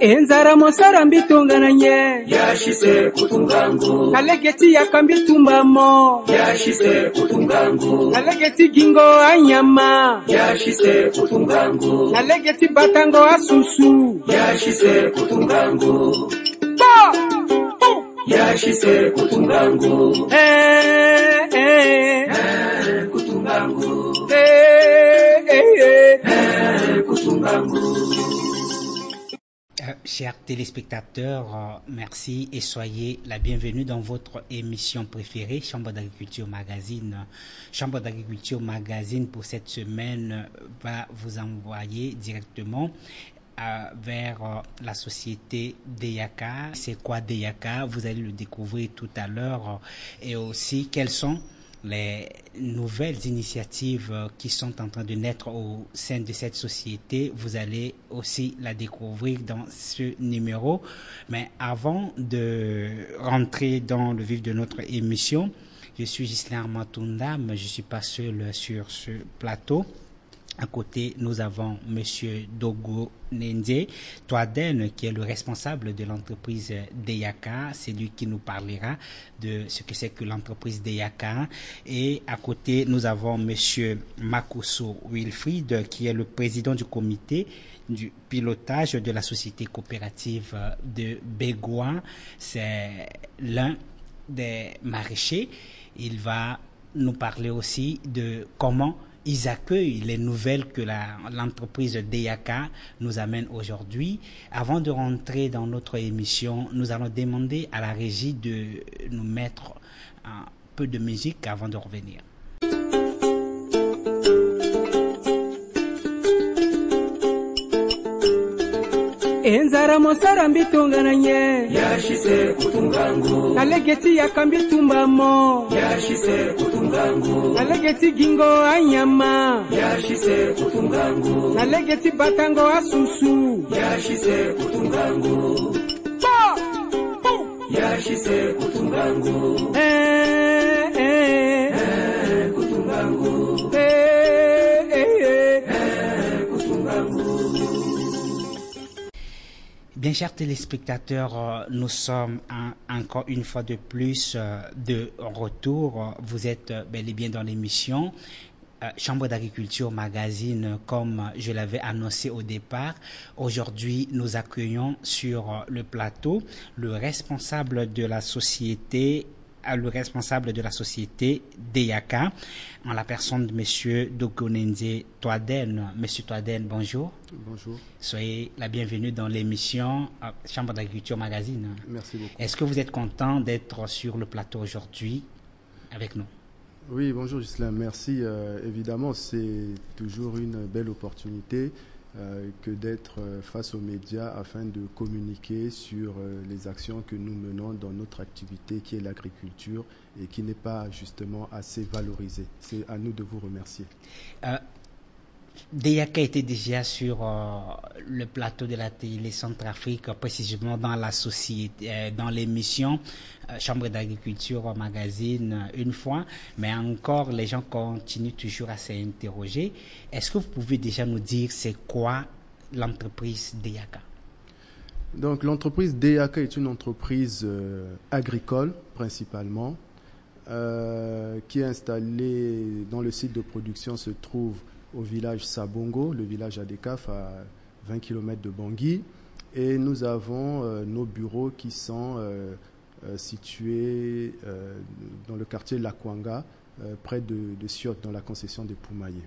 Enzara mosara mbitungananye yashise kutungangu Kalegeti yakambitumbamo yashise kutungangu Kalegeti gingo anyama yashise kutungangu Kalegeti batango asusu yashise kutungangu yashise kutungangu kutungangu kutungangu. Chers téléspectateurs, merci et soyez la bienvenue dans votre émission préférée, Chambre d'Agriculture Magazine. Chambre d'Agriculture Magazine pour cette semaine va vous envoyer directement vers la société DEACA. C'est quoi DEACA? Vous allez le découvrir tout à l'heure. Et aussi, quelles sont les nouvelles initiatives qui sont en train de naître au sein de cette société. Vous allez aussi la découvrir dans ce numéro. Mais avant de rentrer dans le vif de notre émission, je suis Ghislain Matunda, mais je ne suis pas seul sur ce plateau. À côté, nous avons Monsieur Dogo Nende Toaden, qui est le responsable de l'entreprise DEACA. C'est lui qui nous parlera de ce que c'est que l'entreprise DEACA. Et à côté, nous avons Monsieur Makuso Wilfried, qui est le président du comité du pilotage de la société coopérative de Bégoua. C'est l'un des maraîchers. Il va nous parler aussi de comment ils accueillent les nouvelles que l'entreprise DEACA nous amène aujourd'hui. Avant de rentrer dans notre émission, nous allons demander à la régie de nous mettre un peu de musique avant de revenir. Enzara mosara mbitungananye yashise kutungangu Kalegeti yakambitumbamo yashise kutungangu Kalegeti gingo anyama yashise kutungangu Kalegeti batango asusu yashise kutungangu yashise kutungangu kutungangu kutungangu. Bien, chers téléspectateurs, nous sommes encore une fois de plus de retour. Vous êtes bel et bien dans l'émission Chambre d'Agriculture Magazine, comme je l'avais annoncé au départ. Aujourd'hui, nous accueillons sur le plateau le responsable de la société DEACA, en la personne de Monsieur Dogonenze Toaden. Monsieur Toaden, bonjour. Bonjour. Soyez la bienvenue dans l'émission Chambre d'Agriculture Magazine. Merci beaucoup. Est-ce que vous êtes content d'être sur le plateau aujourd'hui avec nous? Oui, bonjour Ghislain, merci. Évidemment, c'est toujours une belle opportunité que d'être face aux médias afin de communiquer sur les actions que nous menons dans notre activité qui est l'agriculture et qui n'est pas justement assez valorisée. C'est à nous de vous remercier. DEACA était déjà sur le plateau de la télé Centrafrique, précisément dans la société, dans l'émission Chambre d'Agriculture Magazine une fois, mais encore les gens continuent toujours à s'interroger. Est-ce que vous pouvez déjà nous dire c'est quoi l'entreprise DEACA? Donc l'entreprise DEACA est une entreprise agricole principalement, qui est installée dans le site de production se trouve au village Sabongo, le village Adekaf à 20 km de Bangui. Et nous avons nos bureaux qui sont situés dans le quartier Lakwanga, près de Siot, dans la concession des Poumaillés.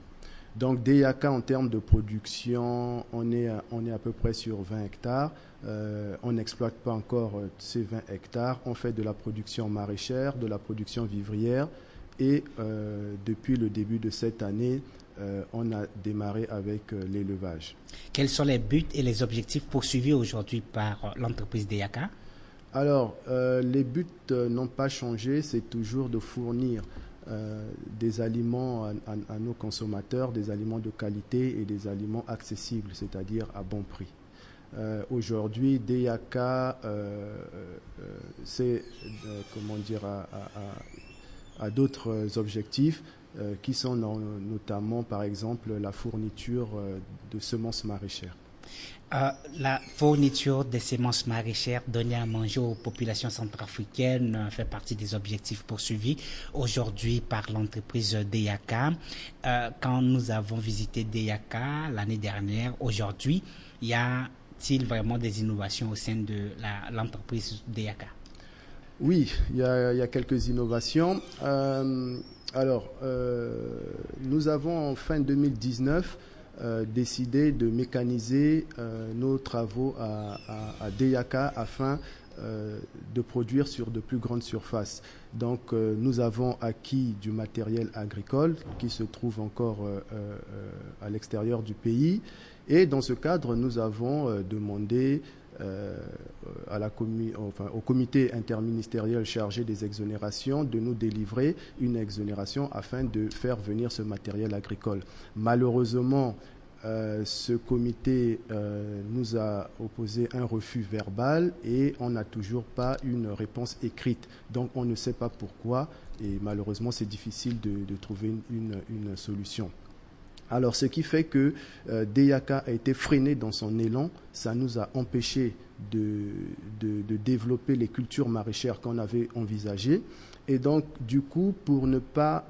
Donc DEACA, en termes de production, on est à peu près sur 20 hectares. On n'exploite pas encore ces 20 hectares. On fait de la production maraîchère, de la production vivrière. Et depuis le début de cette année, on a démarré avec l'élevage. Quels sont les buts et les objectifs poursuivis aujourd'hui par l'entreprise DEACA? Alors, les buts n'ont pas changé, c'est toujours de fournir des aliments à nos consommateurs, des aliments de qualité et des aliments accessibles, c'est-à-dire à bon prix. Aujourd'hui, DEACA, c'est, comment dire, à d'autres objectifs qui sont notamment, par exemple, la fourniture de semences maraîchères. La fourniture des semences maraîchères données à manger aux populations centrafricaines fait partie des objectifs poursuivis aujourd'hui par l'entreprise DEACA. Quand nous avons visité DEACA l'année dernière, aujourd'hui, y a-t-il vraiment des innovations au sein de l'entreprise DEACA? Oui, il y a quelques innovations. Nous avons en fin 2019 décidé de mécaniser nos travaux à DEACA afin de produire sur de plus grandes surfaces. Donc nous avons acquis du matériel agricole qui se trouve encore à l'extérieur du pays, et dans ce cadre nous avons demandé au comité interministériel chargé des exonérations de nous délivrer une exonération afin de faire venir ce matériel agricole. Malheureusement, ce comité nous a opposé un refus verbal et on n'a toujours pas une réponse écrite. Donc on ne sait pas pourquoi, et malheureusement c'est difficile de trouver une solution. Alors, ce qui fait que DEACA a été freiné dans son élan, ça nous a empêché de développer les cultures maraîchères qu'on avait envisagées. Et donc, du coup, pour ne pas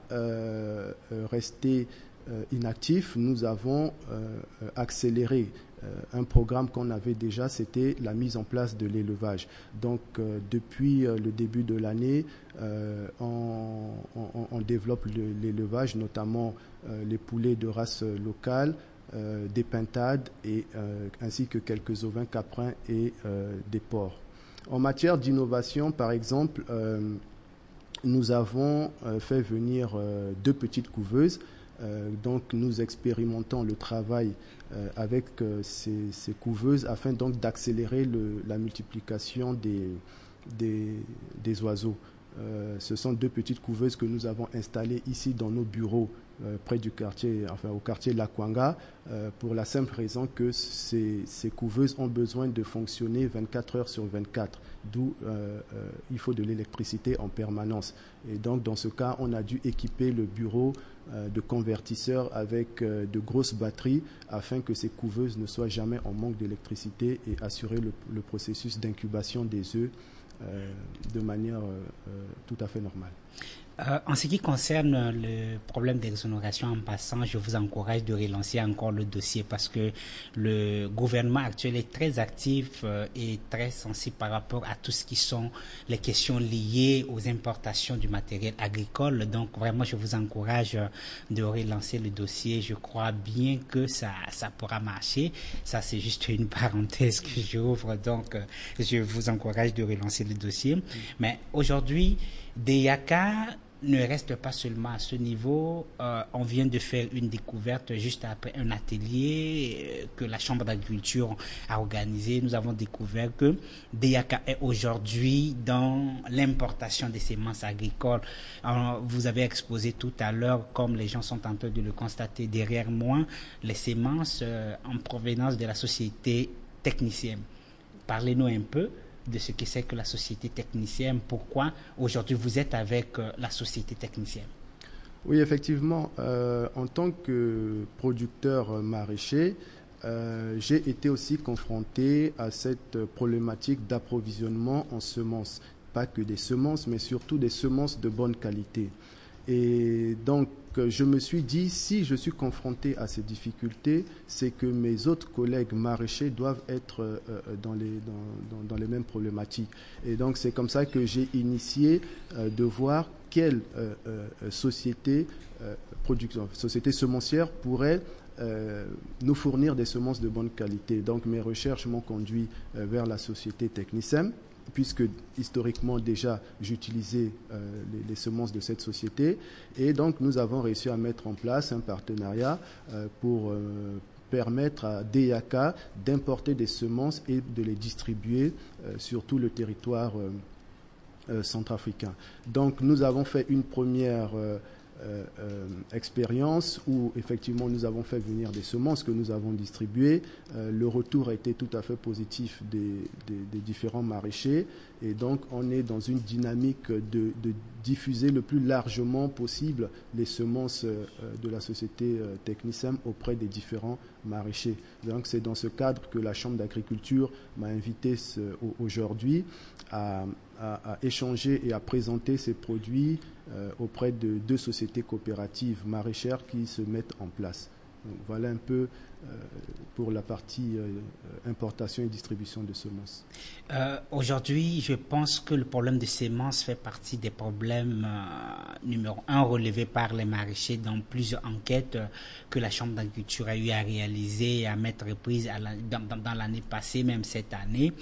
rester inactif, nous avons accéléré un programme qu'on avait déjà, c'était la mise en place de l'élevage. Donc, depuis le début de l'année, on développe l'élevage, notamment les poulets de race locale, des pintades, ainsi que quelques ovins caprins et des porcs. En matière d'innovation, par exemple, nous avons fait venir 2 petites couveuses. Donc nous expérimentons le travail avec ces couveuses afin donc d'accélérer la multiplication des oiseaux. Ce sont 2 petites couveuses que nous avons installées ici dans nos bureaux près du quartier, au quartier La Kwanga, pour la simple raison que ces couveuses ont besoin de fonctionner 24 heures sur 24, d'où il faut de l'électricité en permanence. Et donc dans ce cas, on a dû équiper le bureau de convertisseurs avec de grosses batteries afin que ces couveuses ne soient jamais en manque d'électricité et assurer le processus d'incubation des œufs de manière tout à fait normale. En ce qui concerne le problème d'exonération, en passant, je vous encourage de relancer encore le dossier parce que le gouvernement actuel est très actif et très sensible par rapport à tout ce qui sont les questions liées aux importations du matériel agricole. Donc vraiment, je vous encourage de relancer le dossier. Je crois bien que ça pourra marcher. Ça, c'est juste une parenthèse que j'ouvre. Donc, je vous encourage de relancer le dossier. Mais aujourd'hui, DEACA ne reste pas seulement à ce niveau. On vient de faire une découverte juste après un atelier que la Chambre d'agriculture a organisé. Nous avons découvert que DEACA est aujourd'hui dans l'importation des semences agricoles. Vous avez exposé tout à l'heure, comme les gens sont en train de le constater derrière moi, les semences en provenance de la société technicienne. Parlez-nous un peu de ce que c'est que la société technicienne. Pourquoi aujourd'hui vous êtes avec la société technicienne? Oui, effectivement, en tant que producteur maraîcher, j'ai été aussi confronté à cette problématique d'approvisionnement en semences. Pas que des semences, mais surtout des semences de bonne qualité. Et donc, je me suis dit, si je suis confronté à ces difficultés, c'est que mes autres collègues maraîchers doivent être dans les mêmes problématiques. Et donc, c'est comme ça que j'ai initié de voir quelle société semencière pourrait nous fournir des semences de bonne qualité. Donc, mes recherches m'ont conduit vers la société Technisem, puisque historiquement déjà j'utilisais les semences de cette société. Et donc nous avons réussi à mettre en place un partenariat pour permettre à DEACA d'importer des semences et de les distribuer sur tout le territoire centrafricain. Donc nous avons fait une première expérience où effectivement nous avons fait venir des semences que nous avons distribuées. Le retour a été tout à fait positif des différents maraîchers et donc on est dans une dynamique de diffuser le plus largement possible les semences de la société Technisem auprès des différents maraîchers. Donc c'est dans ce cadre que la Chambre d'agriculture m'a invité aujourd'hui à échanger et à présenter ces produits auprès de 2 sociétés coopératives maraîchères qui se mettent en place. Donc, voilà un peu pour la partie importation et distribution de semences. Aujourd'hui, je pense que le problème des semences fait partie des problèmes numéro 1 relevés par les maraîchers dans plusieurs enquêtes que la Chambre d'agriculture a eu à réaliser et à mettre prise dans l'année passée, même cette année.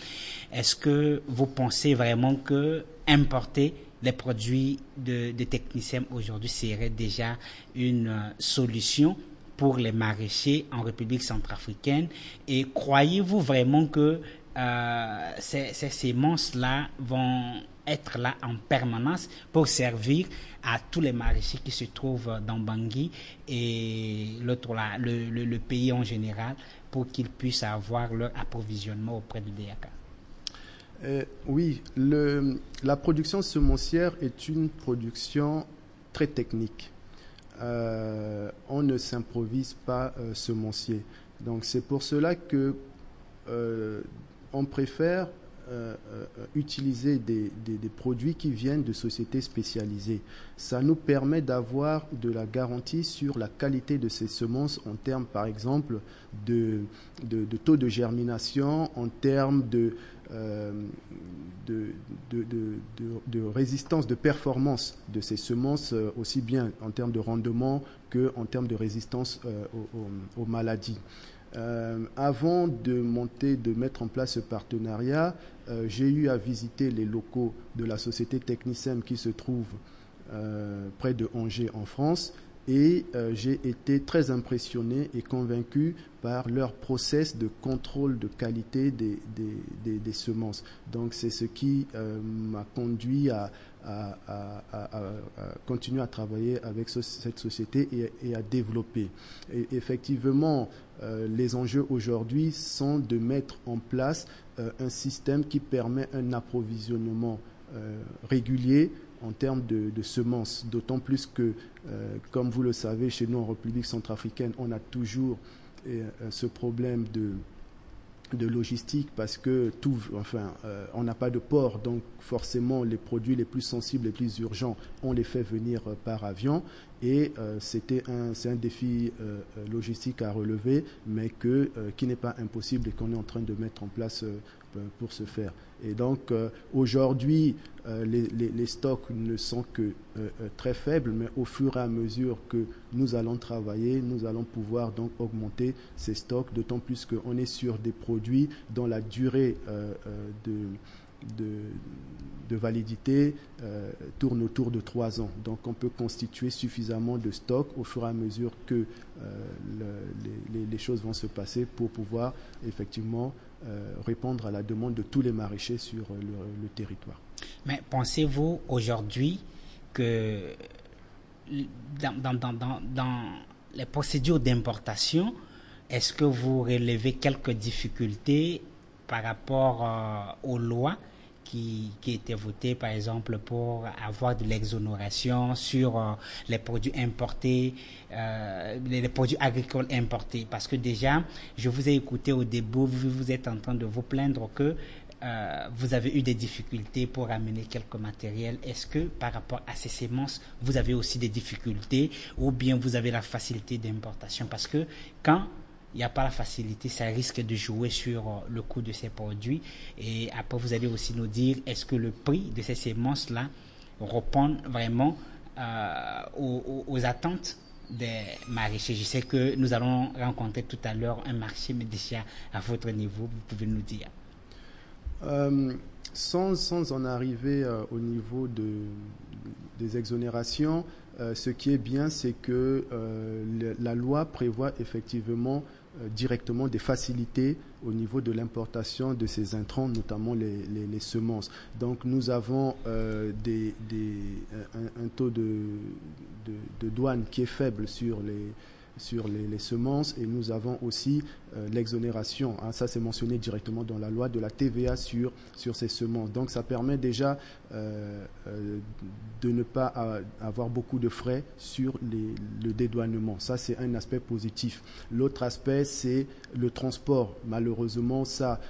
Est-ce que vous pensez vraiment que importer les produits de Technisem aujourd'hui serait déjà une solution pour les maraîchers en République centrafricaine? Et croyez-vous vraiment que ces semences-là vont être là en permanence pour servir à tous les maraîchers qui se trouvent dans Bangui et le pays en général pour qu'ils puissent avoir leur approvisionnement auprès de DAK? Oui, la production semencière est une production très technique. On ne s'improvise pas semencier. Donc c'est pour cela que on préfère utiliser des produits qui viennent de sociétés spécialisées. Ça nous permet d'avoir de la garantie sur la qualité de ces semences en termes, par exemple, de taux de germination, en termes de résistance, de performance de ces semences, aussi bien en termes de rendement qu'en termes de résistance aux maladies. Avant de mettre en place ce partenariat, j'ai eu à visiter les locaux de la société Technisem qui se trouve près de Angers en France et j'ai été très impressionné et convaincu par leur process de contrôle de qualité des semences. Donc c'est ce qui m'a conduit à continuer à travailler avec cette société et à développer. Et effectivement, les enjeux aujourd'hui sont de mettre en place un système qui permet un approvisionnement régulier en termes de semences, d'autant plus que, comme vous le savez, chez nous en République centrafricaine, on a toujours ce problème de logistique parce que on n'a pas de port, donc forcément les produits les plus sensibles, les plus urgents, on les fait venir par avion et c'est un défi logistique à relever, mais qui n'est pas impossible et qu'on est en train de mettre en place pour ce faire. Et donc aujourd'hui, les stocks ne sont que très faibles, mais au fur et à mesure que nous allons travailler, nous allons pouvoir donc augmenter ces stocks, d'autant plus qu'on est sur des produits dont la durée de validité tourne autour de 3 ans. Donc on peut constituer suffisamment de stocks au fur et à mesure que les choses vont se passer pour pouvoir effectivement répondre à la demande de tous les maraîchers sur le territoire. Mais pensez-vous aujourd'hui que dans les procédures d'importation, est-ce que vous relevez quelques difficultés par rapport aux lois qui étaient votées, par exemple, pour avoir de l'exonération sur les produits importés, les produits agricoles importés? Parce que déjà, je vous ai écouté au début, vous êtes en train de vous plaindre que vous avez eu des difficultés pour amener quelques matériels. Est-ce que par rapport à ces semences, vous avez aussi des difficultés ou bien vous avez la facilité d'importation? Parce que quand il n'y a pas la facilité, ça risque de jouer sur le coût de ces produits. Et après, vous allez aussi nous dire, est-ce que le prix de ces semences-là répond vraiment aux attentes des maraîchers? Je sais que nous allons rencontrer tout à l'heure un marché, mais déjà à votre niveau, vous pouvez nous dire. Sans en arriver au niveau des exonérations, ce qui est bien, c'est que la loi prévoit effectivement directement des facilités au niveau de l'importation de ces intrants, notamment les semences. Donc nous avons un taux de douane qui est faible sur les semences, et nous avons aussi l'exonération, ça c'est mentionné directement dans la loi, de la TVA sur ces semences. Donc ça permet déjà de ne pas avoir beaucoup de frais sur le dédouanement. Ça c'est un aspect positif. L'autre aspect c'est le transport. Malheureusement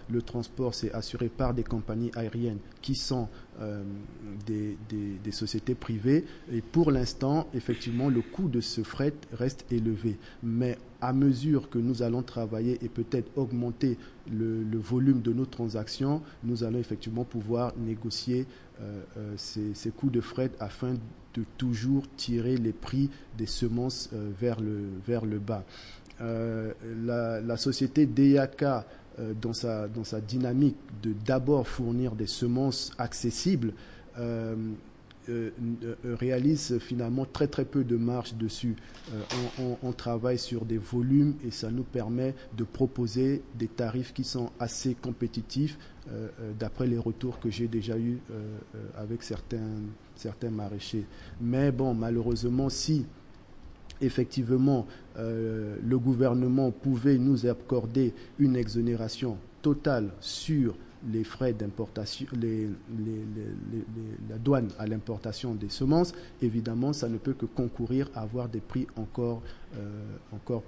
le transport c'est assuré par des compagnies aériennes qui sont des sociétés privées, et pour l'instant effectivement le coût de ce fret reste élevé, mais à mesure que nous allons travailler et peut-être augmenter le volume de nos transactions, nous allons effectivement pouvoir négocier ces coûts de fret afin de toujours tirer les prix des semences vers le bas. La société DEAK, dans sa dynamique de d'abord fournir des semences accessibles, réalise finalement très très peu de marge dessus. On travaille sur des volumes et ça nous permet de proposer des tarifs qui sont assez compétitifs d'après les retours que j'ai déjà eus avec certains maraîchers. Mais bon, malheureusement, si effectivement le gouvernement pouvait nous accorder une exonération totale sur les frais d'importation, la douane à l'importation des semences, évidemment, ça ne peut que concourir à avoir des prix encore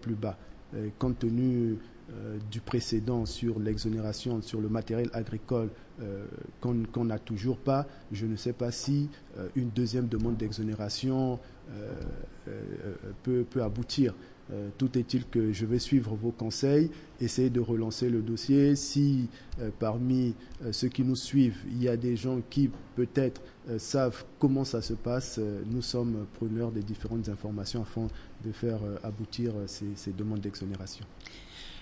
plus bas. Compte tenu du précédent sur l'exonération sur le matériel agricole qu'on n'a toujours pas, je ne sais pas si une deuxième demande d'exonération peut aboutir. Tout est-il que je vais suivre vos conseils, essayer de relancer le dossier. Si parmi ceux qui nous suivent, il y a des gens qui peut-être savent comment ça se passe, nous sommes preneurs des différentes informations afin de faire aboutir ces demandes d'exonération.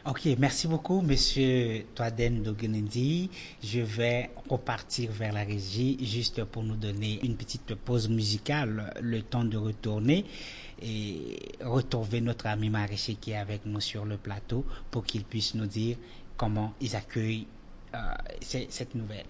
Ok, merci beaucoup, Monsieur Twaden Dogenendi. Je vais repartir vers la régie juste pour nous donner une petite pause musicale, le temps de retourner et retrouver notre ami maraîcher qui est avec nous sur le plateau pour qu'il puisse nous dire comment ils accueillent cette nouvelle.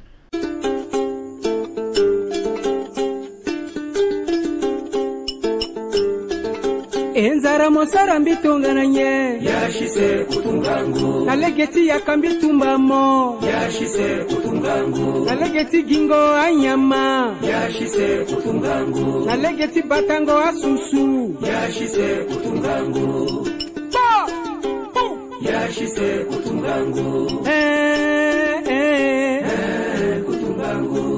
Enzara mosara mbitongananye yashise kutungangu nalegeti yakambitumbamo yashise kutungangu nalegeti gingo anyama yashise kutungangu nalegeti batango asusu yashise kutungangu yashise kutungangu kutungangu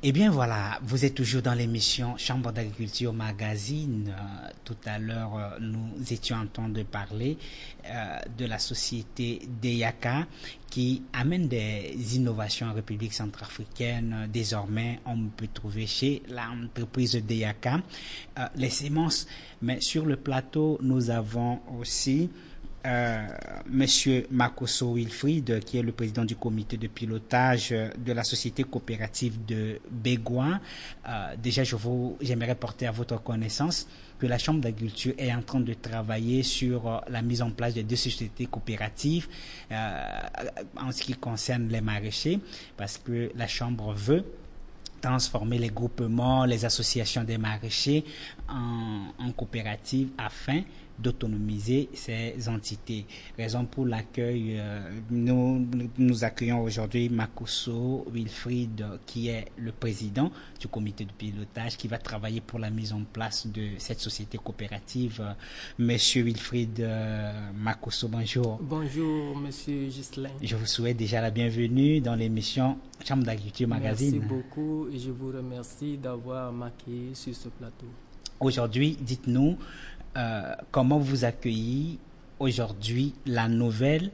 Eh bien voilà, vous êtes toujours dans l'émission Chambre d'agriculture magazine. Tout à l'heure, nous étions en train de parler de la société DEAK qui amène des innovations en République centrafricaine. Désormais, on peut trouver chez l'entreprise DEAK les semences. Mais sur le plateau, nous avons aussi Monsieur Makosso Wilfried, qui est le président du comité de pilotage de la société coopérative de Bégoin. Déjà, j'aimerais porter à votre connaissance que la Chambre d'agriculture est en train de travailler sur la mise en place de 2 sociétés coopératives en ce qui concerne les maraîchers, parce que la Chambre veut transformer les groupements, les associations des maraîchers en coopératives afin d'autonomiser ces entités. Raison pour laquelle nous accueillons aujourd'hui Makosso Wilfried, qui est le président du comité de pilotage, qui va travailler pour la mise en place de cette société coopérative. Monsieur Wilfried Makosso, bonjour. Bonjour, Monsieur Ghislain. Je vous souhaite déjà la bienvenue dans l'émission Chambre d'agriculture magazine. Merci beaucoup et je vous remercie d'avoir m'accueilli sur ce plateau. Aujourd'hui, dites-nous comment vous accueillez aujourd'hui la nouvelle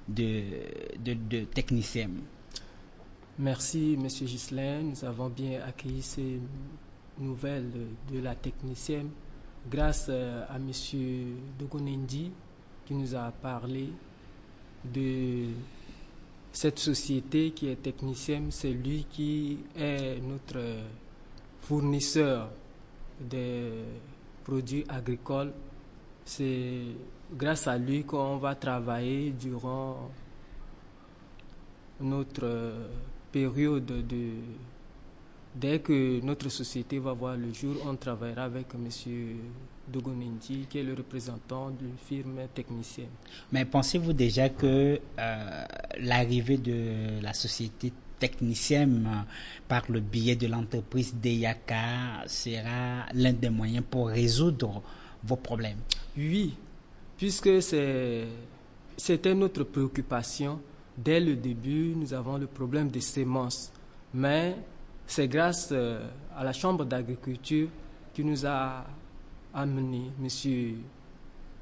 de Technisem. Merci, Monsieur Ghislain. Nous avons bien accueilli ces nouvelles de la Technisem grâce à Monsieur Dogenendi qui nous a parlé de cette société qui est Technisem. C'est lui qui est notre fournisseur des produits agricoles. C'est grâce à lui qu'on va travailler durant notre période dès que notre société va voir le jour, on travaillera avec M. Dogonendi, qui est le représentant d'une firme technicienne. Mais pensez-vous déjà que l'arrivée de la société technicienne par le biais de l'entreprise DEAK sera l'un des moyens pour résoudre vos problèmes? Oui, puisque c'était notre préoccupation. Dès le début, nous avons le problème des semences. Mais c'est grâce à la Chambre d'agriculture qui nous a amené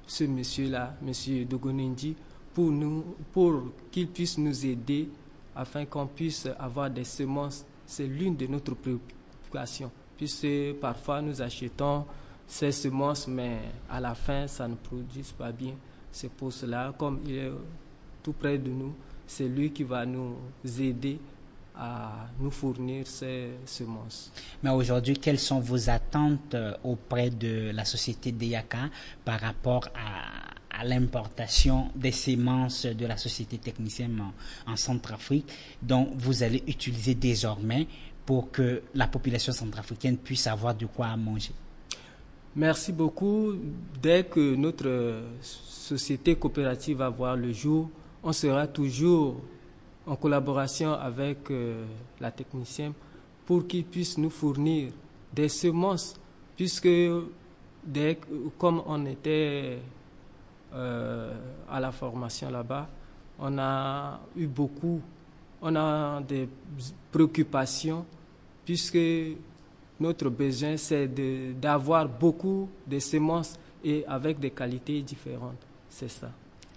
ce monsieur-là, M. Dogonendi, pour qu'il puisse nous aider afin qu'on puisse avoir des semences. C'est l'une de notre préoccupation, puisque parfois nous achetons ces semences, mais à la fin, ça ne produit pas bien. C'est pour cela, comme il est tout près de nous, c'est lui qui va nous aider à nous fournir ces semences. Mais aujourd'hui, quelles sont vos attentes auprès de la société DEAK par rapport à l'importation des semences de la société technicienne en Centrafrique, dont vous allez utiliser désormais pour que la population centrafricaine puisse avoir de quoi manger? Merci beaucoup. Dès que notre société coopérative va voir le jour, on sera toujours en collaboration avec la technicienne pour qu'ils puissent nous fournir des semences, puisque comme on était à la formation là-bas, on a des préoccupations, puisque notre besoin c'est d'avoir beaucoup de semences et avec des qualités différentes, c'est ça.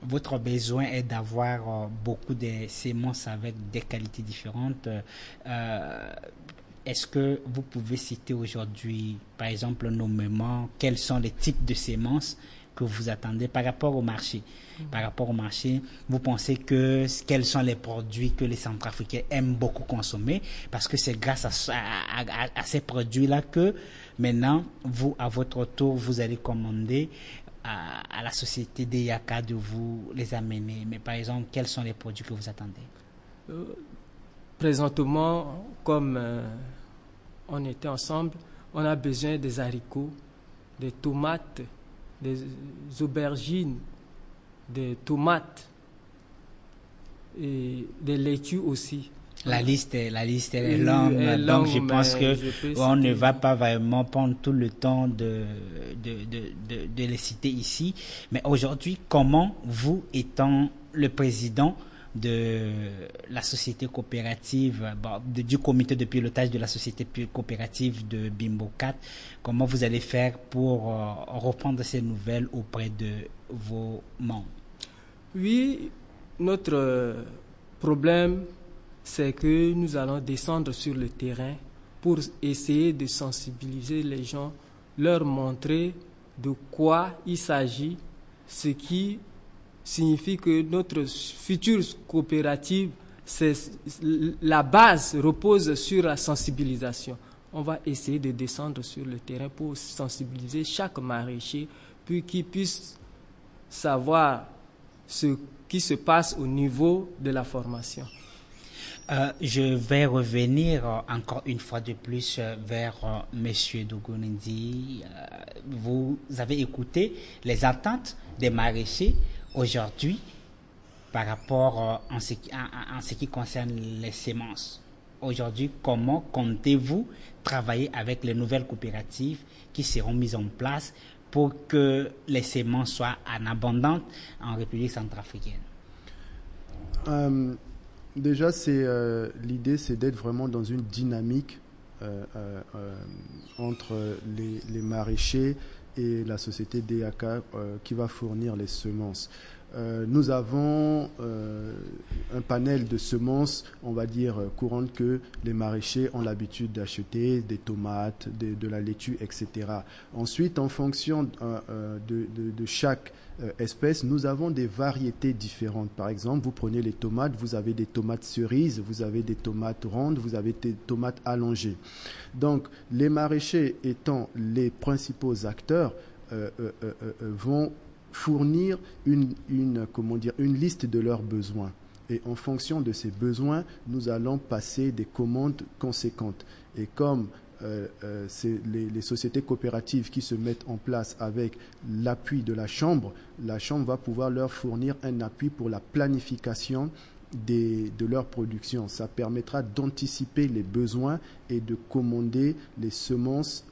Votre besoin est d'avoir beaucoup de semences avec des qualités différentes. Est-ce que vous pouvez citer aujourd'hui, par exemple, nommément, quels sont les types de semences que vous attendez par rapport au marché? Par rapport au marché, vous pensez quels sont les produits que les Centrafricains aiment beaucoup consommer? Parce que c'est grâce à ces produits-là que maintenant, vous, à votre tour, vous allez commander à la société DEAK de vous les amener. Mais par exemple, quels sont les produits que vous attendez? Présentement, comme on était ensemble, on a besoin des haricots, des tomates, des aubergines, des tomates et des laitues aussi. La liste est longue, donc je pense qu'on ne va pas vraiment prendre tout le temps de les citer ici. Mais aujourd'hui, comment vous, étant le président de la société coopérative, du comité de pilotage de la société coopérative de Bimbo 4, comment vous allez faire pour reprendre ces nouvelles auprès de vos membres? Oui, notre problème, c'est que nous allons descendre sur le terrain pour essayer de sensibiliser les gens, leur montrer de quoi il s'agit, ce qui signifie que notre future coopérative, la base repose sur la sensibilisation. On va essayer de descendre sur le terrain pour sensibiliser chaque maraîcher, puis qu'il puisse savoir ce qui se passe au niveau de la formation. Je vais revenir encore une fois de plus vers M. Dogonendi. Vous avez écouté les attentes des maraîchers aujourd'hui par rapport en ce qui concerne les semences. Aujourd'hui, comment comptez-vous travailler avec les nouvelles coopératives qui seront mises en place pour que les semences soient en abondance en République centrafricaine? Déjà, l'idée, c'est d'être vraiment dans une dynamique entre les maraîchers et la société DEAK qui va fournir les semences. nous avons un panel de semences, on va dire, courantes que les maraîchers ont l'habitude d'acheter, des tomates, de la laitue, etc. Ensuite, en fonction de chaque espèce, nous avons des variétés différentes. Par exemple, vous prenez les tomates, vous avez des tomates cerises, vous avez des tomates rondes, vous avez des tomates allongées. Donc, les maraîchers étant les principaux acteurs, vont fournir une liste de leurs besoins. Et en fonction de ces besoins, nous allons passer des commandes conséquentes. Et comme c'est les sociétés coopératives qui se mettent en place avec l'appui de la Chambre va pouvoir leur fournir un appui pour la planification de leur production. Ça permettra d'anticiper les besoins et de commander les semences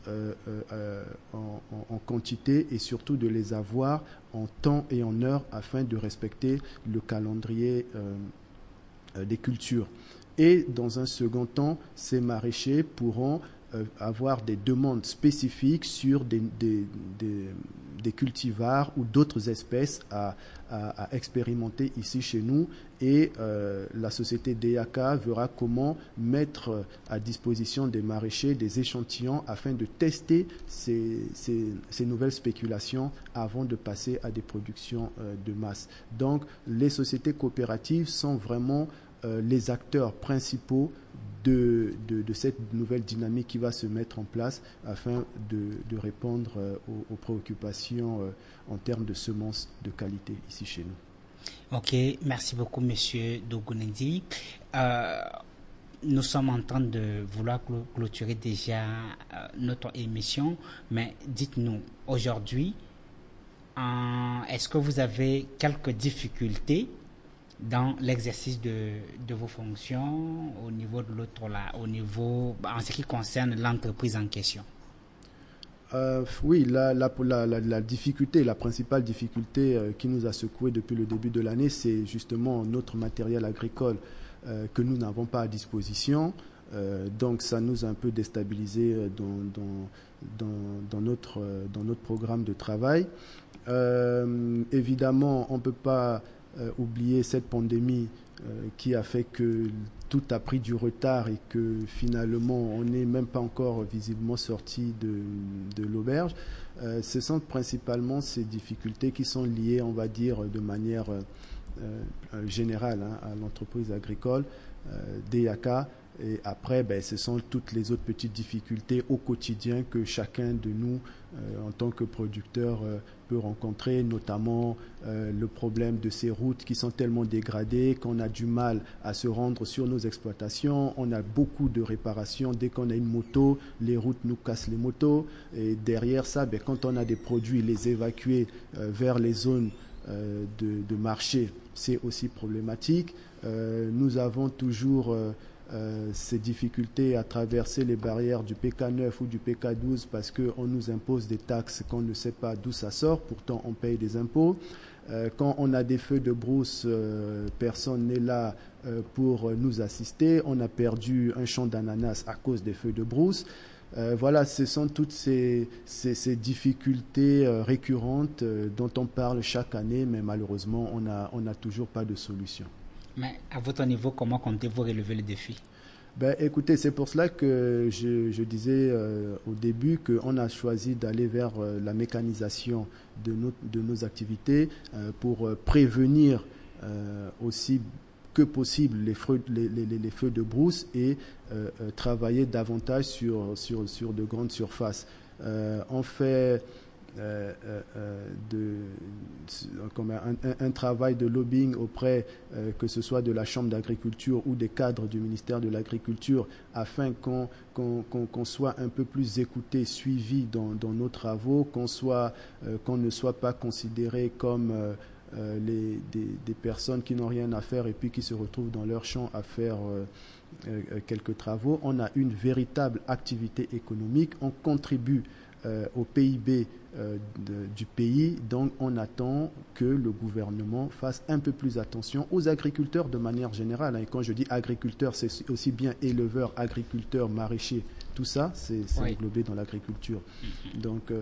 en quantité et surtout de les avoir en temps et en heure afin de respecter le calendrier des cultures. Et dans un second temps, ces maraîchers pourront avoir des demandes spécifiques sur des cultivars ou d'autres espèces à expérimenter ici chez nous, et la société DEAK verra comment mettre à disposition des maraîchers des échantillons afin de tester ces nouvelles spéculations avant de passer à des productions de masse. Donc les sociétés coopératives sont vraiment les acteurs principaux de cette nouvelle dynamique qui va se mettre en place afin de répondre aux préoccupations en termes de semences de qualité ici chez nous. Ok, merci beaucoup Monsieur Dogonendi. Nous sommes en train de vouloir clôturer déjà notre émission, mais dites-nous, aujourd'hui, est-ce que vous avez quelques difficultés dans l'exercice de vos fonctions au niveau de l'autre là, en ce qui concerne l'entreprise en question? Oui, la difficulté, la principale difficulté qui nous a secoué depuis le début de l'année, c'est justement notre matériel agricole que nous n'avons pas à disposition. Donc ça nous a un peu déstabilisé dans notre programme de travail. Évidemment, on ne peut pas oublier cette pandémie qui a fait que tout a pris du retard et que finalement on n'est même pas encore visiblement sorti de l'auberge. Ce sont principalement ces difficultés qui sont liées, on va dire, de manière générale à l'entreprise agricole DEAK. Et après, ce sont toutes les autres petites difficultés au quotidien que chacun de nous, en tant que producteur, peut rencontrer, notamment le problème de ces routes qui sont tellement dégradées qu'on a du mal à se rendre sur nos exploitations. On a beaucoup de réparations. Dès qu'on a une moto, les routes nous cassent les motos. Et derrière ça, quand on a des produits, les évacuer vers les zones de marché, c'est aussi problématique. Nous avons toujours ces difficultés à traverser les barrières du PK9 ou du PK12 parce qu'on nous impose des taxes qu'on ne sait pas d'où ça sort, pourtant on paye des impôts. Quand on a des feux de brousse, personne n'est là pour nous assister. On a perdu un champ d'ananas à cause des feux de brousse. Voilà, ce sont toutes ces difficultés récurrentes dont on parle chaque année, mais malheureusement, on n'a toujours pas de solution. Mais à votre niveau, comment comptez-vous relever le défi? Écoutez, c'est pour cela que je disais au début qu'on a choisi d'aller vers la mécanisation de nos activités pour prévenir aussi que possible les feux de brousse et travailler davantage sur de grandes surfaces. On fait un travail de lobbying auprès que ce soit de la Chambre d'agriculture ou des cadres du ministère de l'Agriculture afin qu'on soit un peu plus écouté, suivi dans nos travaux, qu'on ne soit pas considéré comme des personnes qui n'ont rien à faire et puis qui se retrouvent dans leur champ à faire quelques travaux. On a une véritable activité économique, on contribue au PIB du pays, donc on attend que le gouvernement fasse un peu plus attention aux agriculteurs de manière générale. Et quand je dis agriculteurs, c'est aussi bien éleveurs, agriculteurs, maraîchers, Tout ça, c'est englobé dans l'agriculture. Donc,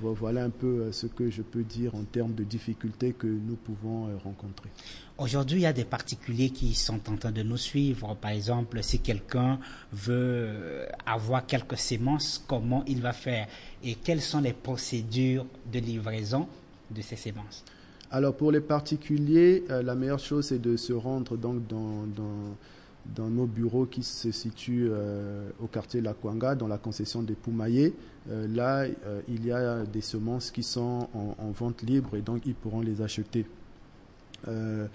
voilà un peu ce que je peux dire en termes de difficultés que nous pouvons rencontrer. Aujourd'hui, il y a des particuliers qui sont en train de nous suivre. Par exemple, si quelqu'un veut avoir quelques semences, comment il va faire? Et quelles sont les procédures de livraison de ces semences? Alors, pour les particuliers, la meilleure chose, c'est de se rendre donc dans nos bureaux qui se situent au quartier La Kwanga, dans la concession des Poumayé. Là, il y a des semences qui sont en vente libre et donc ils pourront les acheter. Le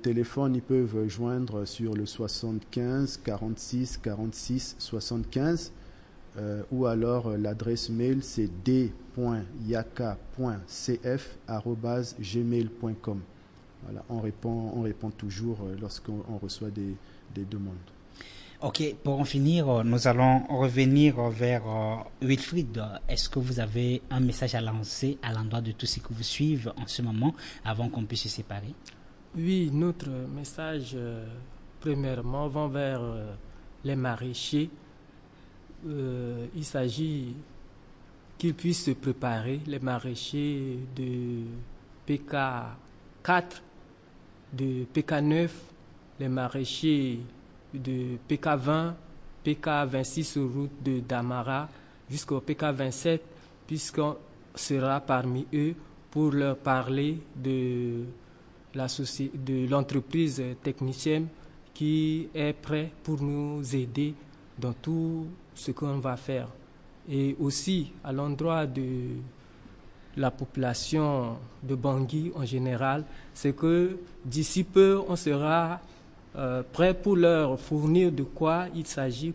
téléphone, ils peuvent joindre sur le 75 46 46 75 ou alors l'adresse mail c'est d.yaka.cf@gmail.com. Voilà, on répond toujours lorsqu'on reçoit des demandes. Ok, pour en finir, nous allons revenir vers Wilfried. Est-ce que vous avez un message à lancer à l'endroit de tous ceux qui vous suivent en ce moment avant qu'on puisse se séparer? Oui, notre message, premièrement, va vers les maraîchers. Il s'agit qu'ils puissent se préparer, les maraîchers de PK4, de PK9, les maraîchers de PK20, PK26 sur route de Damara jusqu'au PK27, puisqu'on sera parmi eux pour leur parler de l'entreprise technicienne qui est prête pour nous aider dans tout ce qu'on va faire. Et aussi à l'endroit de la population de Bangui en général, c'est que d'ici peu, on sera prêt pour leur fournir de quoi il s'agit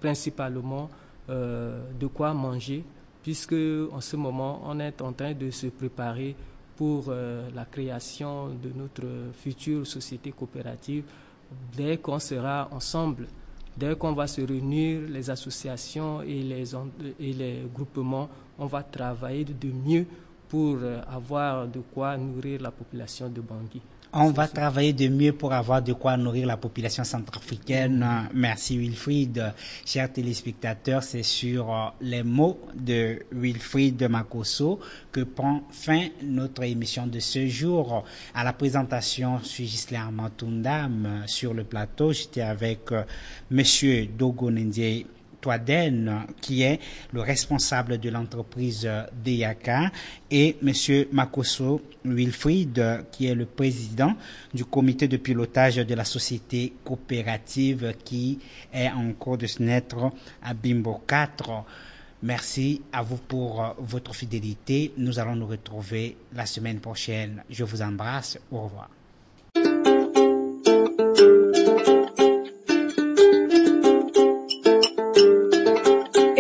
principalement de quoi manger, puisque en ce moment, on est en train de se préparer pour la création de notre future société coopérative. Dès qu'on sera ensemble, dès qu'on va se réunir, les associations et les groupements, on va travailler de mieux pour avoir de quoi nourrir la population de Bangui. On va travailler de mieux pour avoir de quoi nourrir la population centrafricaine. Merci Wilfried. Chers téléspectateurs, c'est sur les mots de Wilfried Makosso que prend fin notre émission de ce jour. À la présentation, je suis Ghislain Armand-Toundam. Sur le plateau, j'étais avec Monsieur Dogo Nendie Toaden, qui est le responsable de l'entreprise DYAKA, et Monsieur Makosso Wilfried, qui est le président du comité de pilotage de la société coopérative qui est en cours de se naître à Bimbo 4. Merci à vous pour votre fidélité. Nous allons nous retrouver la semaine prochaine. Je vous embrasse. Au revoir.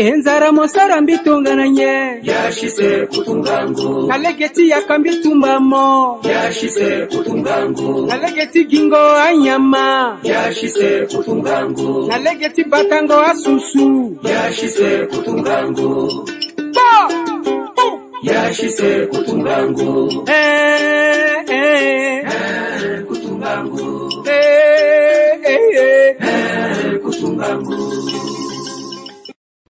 Enzara mosara mbitungananye yashise kutungangu nalegeti yakambitumbamo yashise kutungangu nalegeti gingo anyama yashise kutungangu nalegeti batango asusu yashise kutungangu yashise kutungangu kutungangu